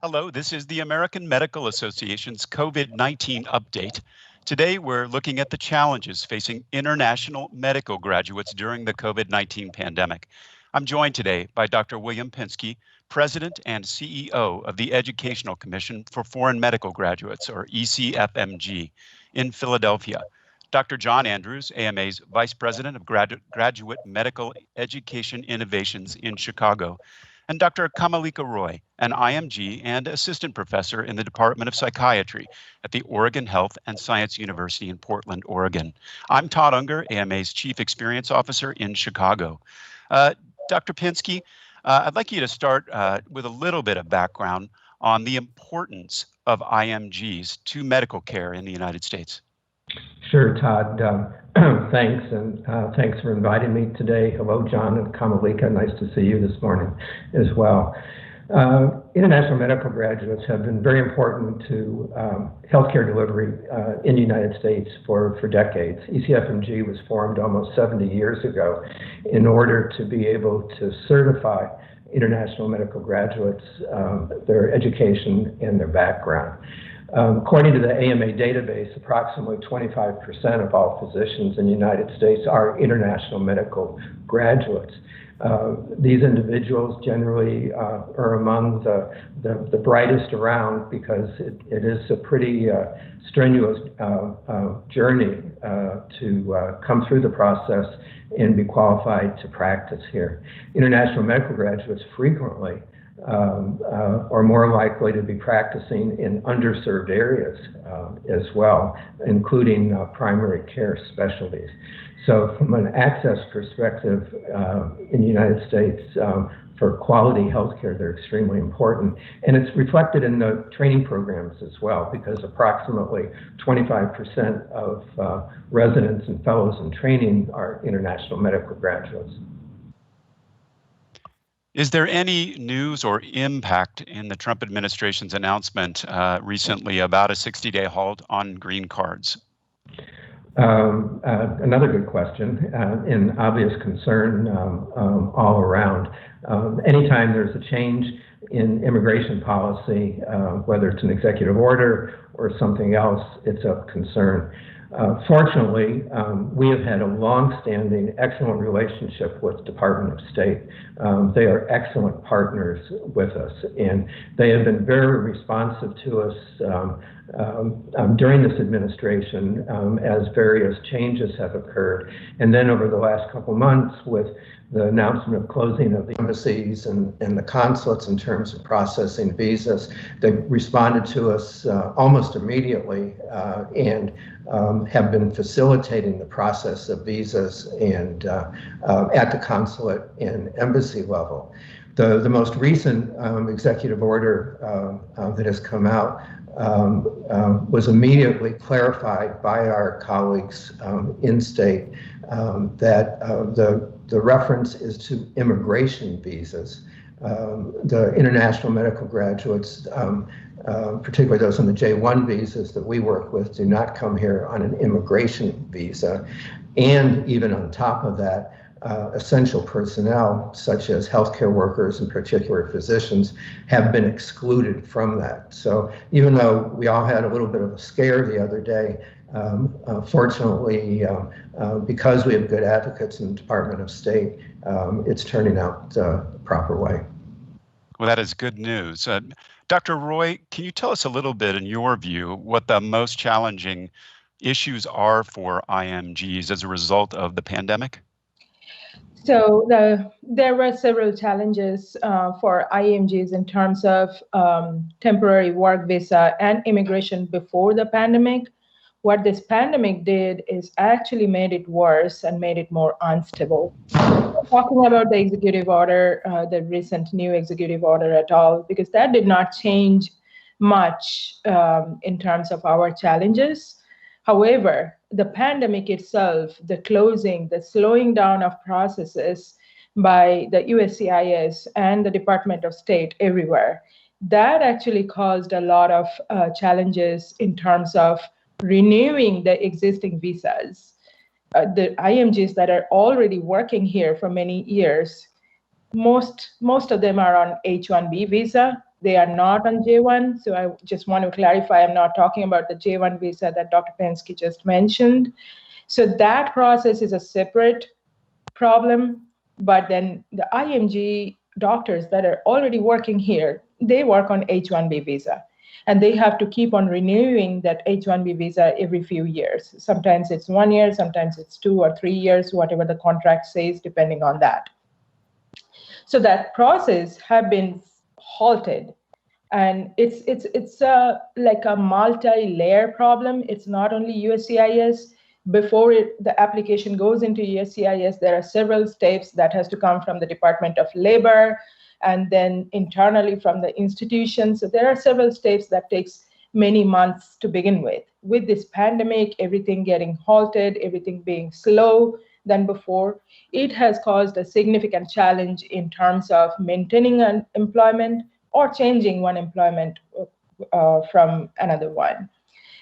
Hello, this is the American Medical Association's COVID-19 update. Today, we're looking at the challenges facing international medical graduates during the COVID-19 pandemic. I'm joined today by Dr. William Pinsky, President and CEO of the Educational Commission for Foreign Medical Graduates, or ECFMG, in Philadelphia. Dr. John Andrews, AMA's Vice President of Graduate Medical Education Innovations in Chicago, and Dr. Kamalika Roy, an IMG and assistant professor in the Department of Psychiatry at the Oregon Health and Science University in Portland, Oregon. I'm Todd Unger, AMA's Chief Experience Officer in Chicago. Dr. Pinsky, I'd like you to start with a little bit of background on the importance of IMGs to medical care in the United States. Sure, Todd. Thanks, and thanks for inviting me today. Hello, John and Kamalika. Nice to see you this morning as well. International medical graduates have been very important to healthcare delivery in the United States for decades. ECFMG was formed almost 70 years ago in order to be able to certify international medical graduates, their education and their background. According to the AMA database, approximately 25% of all physicians in the United States are international medical graduates. These individuals generally are among the brightest around because it is a pretty strenuous journey to come through the process and be qualified to practice here. International medical graduates frequently are more likely to be practicing in underserved areas as well, including primary care specialties. So from an access perspective in the United States, for quality healthcare, they're extremely important. And it's reflected in the training programs as well, because approximately 25% of residents and fellows in training are international medical graduates. Is there any news or impact in the Trump administration's announcement recently about a 60-day halt on green cards? Another good question, and obvious concern all around. Anytime there's a change in immigration policy, whether it's an executive order or something else, it's of concern. Fortunately, we have had a long-standing, excellent relationship with the Department of State. They are excellent partners with us, and they have been very responsive to us during this administration as various changes have occurred. And then over the last couple months, with the announcement of closing of the embassies and the consulates in terms of processing visas, they responded to us almost immediately and have been facilitating the process of visas and at the consulate and embassy level. The most recent executive order that has come out was immediately clarified by our colleagues in state that the reference is to immigration visas. The international medical graduates, particularly those on the J1 visas that we work with, do not come here on an immigration visa. And even on top of that, essential personnel, such as healthcare workers and particular physicians, have been excluded from that. So even though we all had a little bit of a scare the other day, fortunately, because we have good advocates in the Department of State, it's turning out the proper way. Well, that is good news. Dr. Roy, can you tell us a little bit, in your view, what the most challenging issues are for IMGs as a result of the pandemic? So there were several challenges for IMGs in terms of temporary work visa and immigration before the pandemic. What this pandemic did is actually made it worse and made it more unstable. Talking about the executive order, the recent new executive order at all, because that did not change much in terms of our challenges. However, the pandemic itself, the closing, the slowing down of processes by the USCIS and the Department of State everywhere, that actually caused a lot of challenges in terms of renewing the existing visas. The IMGs that are already working here for many years, most of them are on H-1B visa, They are not on J1. So I just want to clarify, I'm not talking about the J1 visa that Dr. Pensky just mentioned. So that process is a separate problem. But then the IMG doctors that are already working here, they work on H1B visa. And they have to keep on renewing that H1B visa every few years. Sometimes it's 1 year, sometimes it's 2 or 3 years, whatever the contract says, depending on that. So that process have been halted. And it's like a multi-layer problem. It's not only USCIS. Before the application goes into USCIS, there are several steps that has to come from the Department of Labor and then internally from the institution. So there are several steps that takes many months to begin with. With this pandemic, everything getting halted, everything being slow than before, it has caused a significant challenge in terms of maintaining an employment or changing one employment from another one.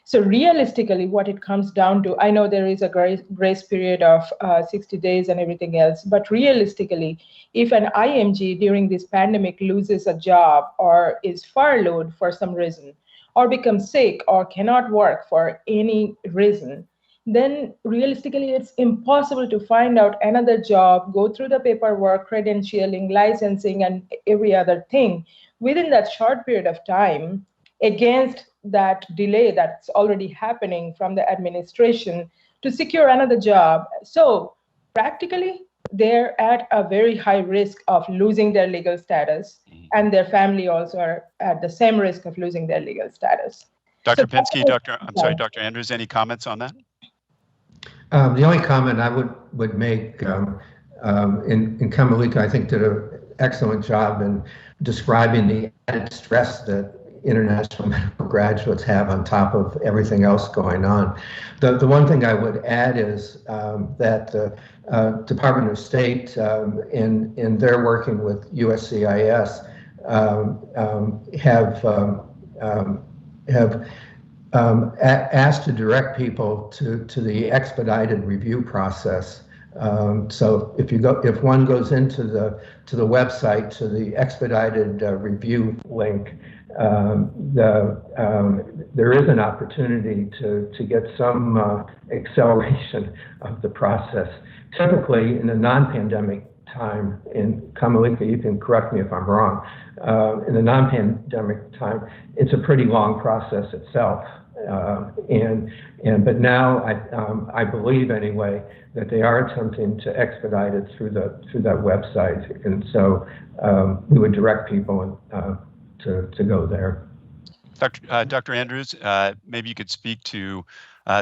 So realistically, what it comes down to, I know there is a grace period of 60 days and everything else, but realistically, if an IMG during this pandemic loses a job or is furloughed for some reason, or becomes sick or cannot work for any reason, then realistically, it's impossible to find out another job, go through the paperwork, credentialing, licensing, and every other thing within that short period of time against that delay that's already happening from the administration to secure another job. So practically, they're at a very high risk of losing their legal status, and their family also are at the same risk of losing their legal status. Dr. Pensky, Dr. Andrews, any comments on that? The only comment I would make in Kamalika, I think, did an excellent job in describing the added stress that international medical graduates have on top of everything else going on. The one thing I would add is that the Department of State, in their working with USCIS, have asked to direct people to the expedited review process. So if one goes into the website to the expedited review link, there is an opportunity to get some acceleration of the process. Typically, in a non-pandemic time, in Kamalika, you can correct me if I'm wrong, in the non-pandemic time, it's a pretty long process itself. But now I believe anyway that they are attempting to expedite it through that website, and so we would direct people to go there. Dr. Andrews, maybe you could speak to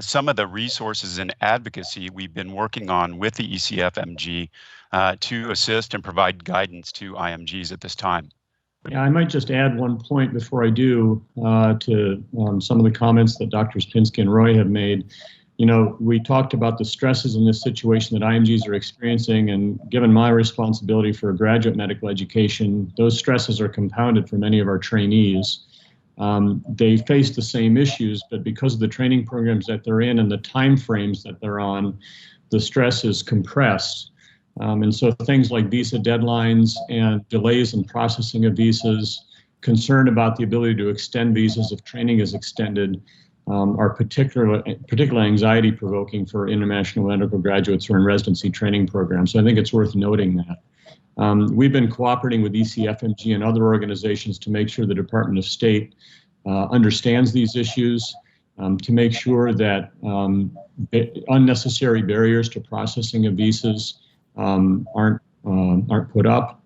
some of the resources and advocacy we've been working on with the ECFMG to assist and provide guidance to IMGs at this time. Yeah, I might just add one point before I do to some of the comments that Drs. Pensky and Roy have made. You know, we talked about the stresses in this situation that IMGs are experiencing, and given my responsibility for graduate medical education, those stresses are compounded for many of our trainees. They face the same issues, but because of the training programs that they're in and the time frames that they're on, the stress is compressed. And so things like visa deadlines and delays in processing of visas, concern about the ability to extend visas if training is extended, are particularly anxiety-provoking for international medical graduates who are in residency training programs. So I think it's worth noting that. We've been cooperating with ECFMG and other organizations to make sure the Department of State understands these issues, to make sure that unnecessary barriers to processing of visas aren't put up.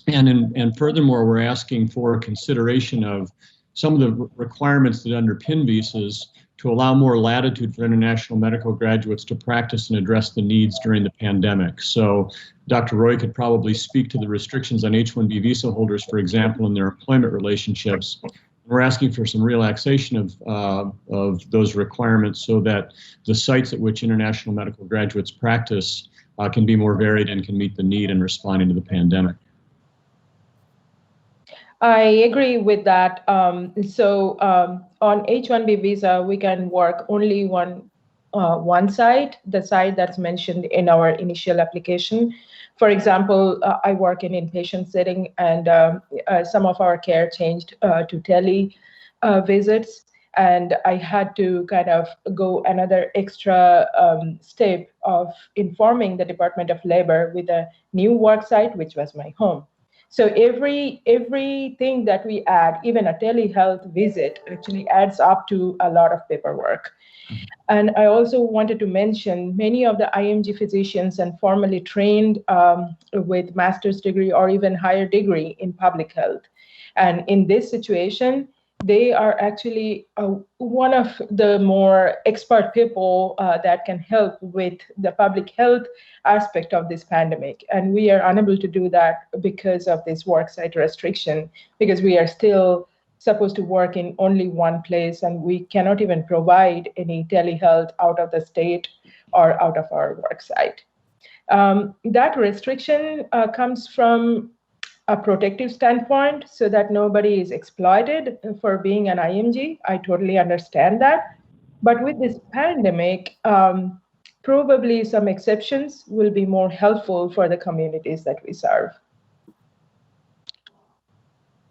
And furthermore, we're asking for consideration of some of the requirements that underpin visas to allow more latitude for international medical graduates to practice and address the needs during the pandemic. So Dr. Roy could probably speak to the restrictions on H-1B visa holders, for example, in their employment relationships. We're asking for some relaxation of those requirements so that the sites at which international medical graduates practice can be more varied and can meet the need in responding to the pandemic. I agree with that. On H-1B visa, we can work only one site, the site that's mentioned in our initial application. For example, I work in inpatient setting, and some of our care changed to tele visits, and I had to kind of go another extra step of informing the Department of Labor with a new work site, which was my home. So everything that we add, even a telehealth visit, actually adds up to a lot of paperwork. And I also wanted to mention many of the IMG physicians and formally trained with master's degree or even higher degree in public health. And in this situation, they are actually one of the more expert people that can help with the public health aspect of this pandemic. And we are unable to do that because of this worksite restriction, because we are still supposed to work in only one place, and we cannot even provide any telehealth out of the state or out of our work site. That restriction comes from a protective standpoint so that nobody is exploited for being an IMG. I totally understand that. But with this pandemic, probably some exceptions will be more helpful for the communities that we serve.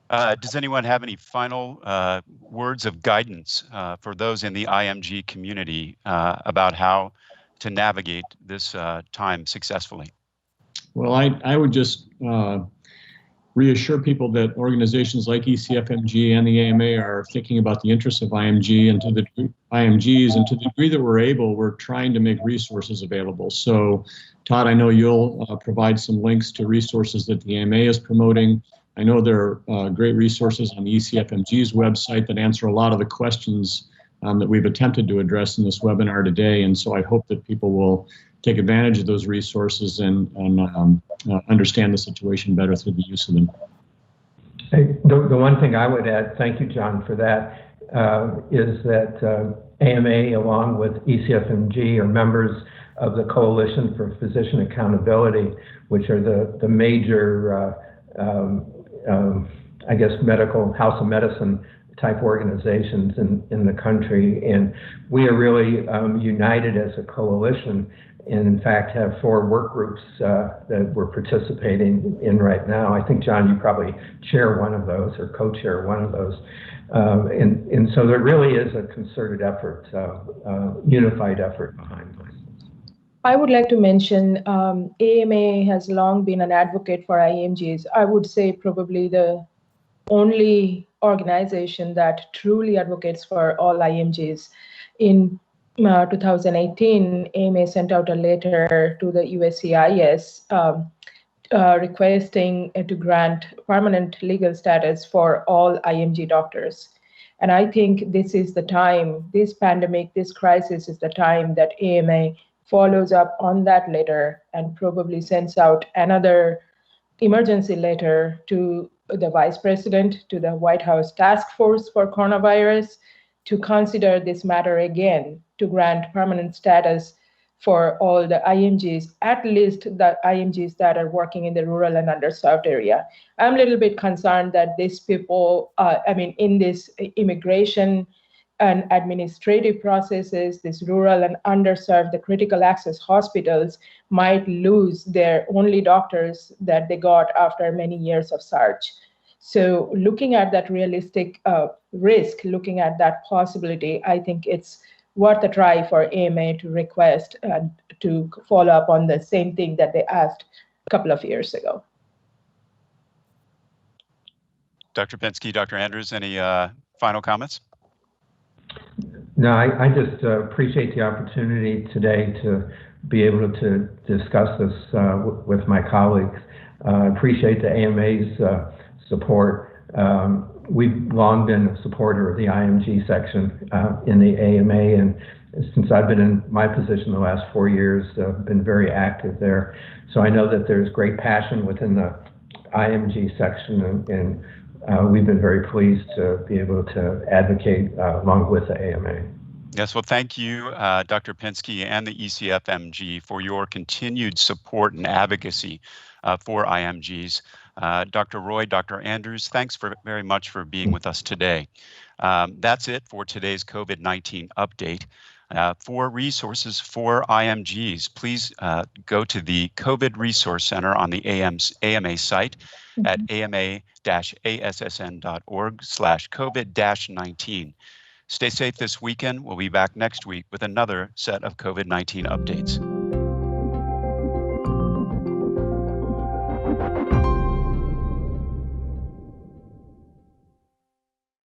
Does anyone have any final words of guidance for those in the IMG community about how to navigate this time successfully? Well, I would just reassure people that organizations like ECFMG and the AMA are thinking about the interests of IMGs, and to the degree that we're able, we're trying to make resources available. So, Todd, I know you'll provide some links to resources that the AMA is promoting. I know there are great resources on the ECFMG's website that answer a lot of the questions that we've attempted to address in this webinar today. And so I hope that people will take advantage of those resources and understand the situation better through the use of them. Hey, the one thing I would add, thank you, John, for that, is that AMA, along with ECFMG, are members of the Coalition for Physician Accountability, which are the major I guess, medical House of Medicine type organizations in the country. And we are really united as a coalition, and in fact have 4 work groups that we're participating in right now. I think, John, you probably chair one of those or co-chair one of those. And so there really is a concerted effort, unified effort behind this. I would like to mention AMA has long been an advocate for IMGs. I would say probably the only organization that truly advocates for all IMGs. In 2018, AMA sent out a letter to the USCIS requesting to grant permanent legal status for all IMG doctors. And I think this is the time, this pandemic, this crisis is the time that AMA follows up on that letter and probably sends out another emergency letter to the Vice President, to the White House Task Force for Coronavirus, to consider this matter again, to grant permanent status for all the IMGs, at least the IMGs that are working in the rural and underserved area. I'm a little bit concerned that these people, in this immigration and administrative processes, this rural and underserved, the critical access hospitals might lose their only doctors that they got after many years of search. So looking at that realistic risk, looking at that possibility, I think it's worth a try for AMA to request and to follow up on the same thing that they asked a couple of years ago. Dr. Pinsky, Dr. Andrews, any final comments? No, I just appreciate the opportunity today to be able to discuss this with my colleagues. I appreciate the AMA's support. We've long been a supporter of the IMG section in the AMA, and since I've been in my position the last 4 years, been very active there. So I know that there's great passion within the IMG section, and we've been very pleased to be able to advocate along with the AMA. Yes, well, thank you, Dr. Pinsky and the ECFMG for your continued support and advocacy for IMGs. Dr. Roy, Dr. Andrews, thanks very much for being with us today. That's it for today's COVID-19 update. For resources for IMGs, please go to the COVID Resource Center on the AMA site at ama-assn.org/COVID-19. Stay safe this weekend. We'll be back next week with another set of COVID-19 updates.